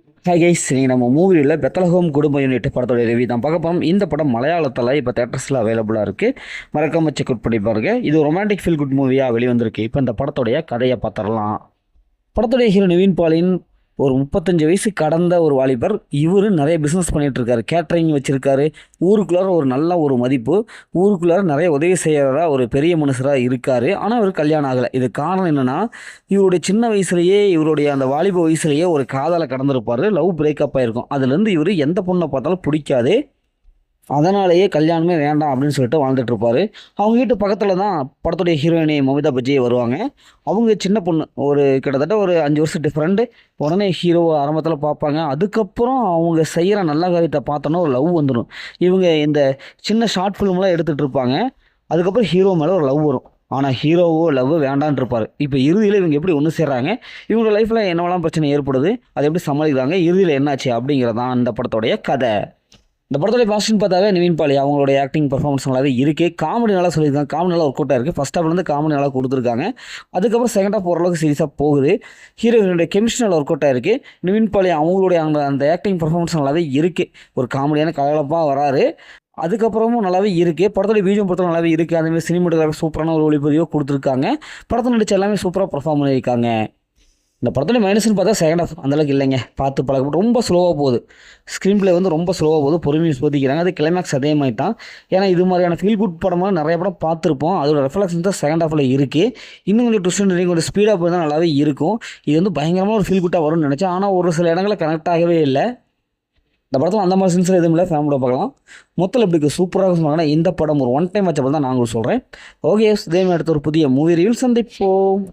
Hi guys, நீங்கள் நம்ம மூவியில் பெத்தலஹோம் குடும்ப யூனிட் படத்தோட ரிவ்யூ தான் பார்க்க போகிறோம். இந்த படம் மலையாளத்தில் இப்போ தேட்டர்ஸில் அவைலபிளாக இருக்குது. மறக்காம செக் அவுட் பண்ணி பாருங்க. இது ஒரு ரொமான்டிக் ஃபீல் குட் மூவியாக வெளிவந்திருக்கு. இப்போ இந்த படத்தோடைய கதையை பார்த்துடலாம். படத்துடைய ஹீரோ நிவின் பாலின் ஒரு 35 வயசு கடந்த ஒரு வாலிபர். இவர் நிறைய பிஸ்னஸ் பண்ணிகிட்டு இருக்காரு. கேட்ரிங் வச்சுருக்காரு. ஊருக்குள்ளார ஒரு நல்ல ஒரு மதிப்பு, ஊருக்குள்ளார நிறைய உதவி செய்கிறதா ஒரு பெரிய மனுஷராக இருக்கார். ஆனால் அவர் கல்யாணம் ஆகலை. இது காரணம் என்னென்னா, இவருடைய சின்ன வயசுலேயே, இவருடைய அந்த வாலிப வயசுலேயே ஒரு காதலை கடந்திருப்பார். லவ் பிரேக்கப் ஆகிருக்கும். அதுலேருந்து இவர் எந்த பொண்ணை பார்த்தாலும் பிடிக்காது. அதனாலேயே கல்யாணமே வேண்டாம் அப்படின்னு சொல்லிட்டு வாழ்ந்துட்டு இருப்பாரு. அவங்க வீட்டு பக்கத்தில் தான் படத்துடைய ஹீரோயினி மமிதா பஜ்ஜி வருவாங்க. அவங்க சின்ன பொண்ணு, ஒரு கிட்டத்தட்ட ஒரு 5 வருஷம் டிஃப்ரெண்ட். உடனே ஹீரோவை ஆரம்பத்தில் பார்ப்பாங்க. அதுக்கப்புறம் அவங்க செய்கிற நல்ல காரியத்தை பார்த்தோன்னா ஒரு லவ் வந்துடும். இவங்க இந்த சின்ன ஷார்ட் ஃபிலிம்லாம் எடுத்துகிட்டு இருப்பாங்க. அதுக்கப்புறம் ஹீரோ மேலே ஒரு லவ் வரும். ஆனால் ஹீரோவோ லவ் வேண்டான் இருப்பார். இப்போ இறுதியில் இவங்க எப்படி ஒன்று சேர்றாங்க, இவங்க லைஃப்பில் என்னவெல்லாம் பிரச்சனை ஏற்படுது, அதை எப்படி சமாளிக்கிறாங்க, இறுதியில் என்னாச்சு அப்படிங்கிறதான் அந்த படத்தோடைய கதை. இந்த படத்துடைய பாஸ்டின் பார்த்தாவே நிவின் பாலி அவங்களுடைய ஆக்டிங் பர்ஃபார்மன்ஸ் நல்லாவே இருக்குது. காமெடி நல்லா சொல்லியிருக்காங்க. காமெடி நல்லா ஒர்க் அவுட்டாக இருக்குது. ஃபஸ்ட் ஹாஃப்லேருந்து காமெடி நல்லா கொடுத்துருக்காங்க. அதுக்கப்புறம் செகண்ட் ஹாஃப் ஓரளவுக்கு சீரியஸாக போகுது. ஹீரோயினுடைய கெமிஸ்ட்ரி நல்லா ஒர்க் அவுட்டாக இருக்குது. நிவின் பாலி அவங்களுடைய அந்த ஆக்டிங் பர்ஃபார்மன்ஸ் நல்லாவே இருக்குது. ஒரு காமெடியான கலகலப்பாக வராரு. அதுக்கப்புறமும் நல்லாவே இருக்குது. படத்துடைய பிஜிஎம் பொறுத்தவரை நல்லாவே இருக்குது. அதேமாதிரி சினிமாட்டோகிராஃபி சூப்பரான ஒரு ஒளிப்பதிவாக கொடுத்துருக்காங்க. படத்தை நடிச்ச எல்லாமே சூப்பராக பர்ஃபார்ம் பண்ணியிருக்காங்க. இந்த படத்துடைய மைனஸ்னு பார்த்தா செகண்ட் ஹாஃப் அந்தளவுக்கு இல்லைங்க. பார்த்து பழக்கப்பட்டு ரொம்ப ஸ்லோவாக போகுது. ஸ்க்ரீன் பிளே வந்து ரொம்ப ஸ்லோவாக போகுது. பொறுமையை சோதிக்கிறாங்க. அது கிளைமேக்ஸ் அதே மாதிரி தான். ஏன்னா இது மாதிரியான ஃபீல் குட் படமாக நிறைய படம் பார்த்துருப்போம். அதோட ரெஃப்ளெக்ஷன் தான் செகண்ட் ஹாஃபில் இருக்குது. இன்னும் கொஞ்சம் ட்விஸ்ட் கொஞ்சம் ஸ்பீடாக போய் தான் நல்லாவே இருக்கும். இது வந்து பயங்கரமாக ஒரு ஃபீல் குட்டாக வரும்னு நினச்சேன். ஆனால் ஒரு சில இடங்களில் கனெக்ட் ஆகவே இல்லை. இந்த படத்தில் அந்த மாதிரி சின்சில் எதுவும் இல்லை. ஃபேமிலியோட பார்க்கலாம். மொத்தத்தில் இப்படி சூப்பராக சொன்னாங்கன்னா இந்த படம் ஒரு ஒன் டைம் வச்சப்போ தான் நாங்களும் சொல்கிறேன். ஓகே, இதே மாதிரி அடுத்த ஒரு புதிய மூவி ரிவ்யூ சந்திப்போம்.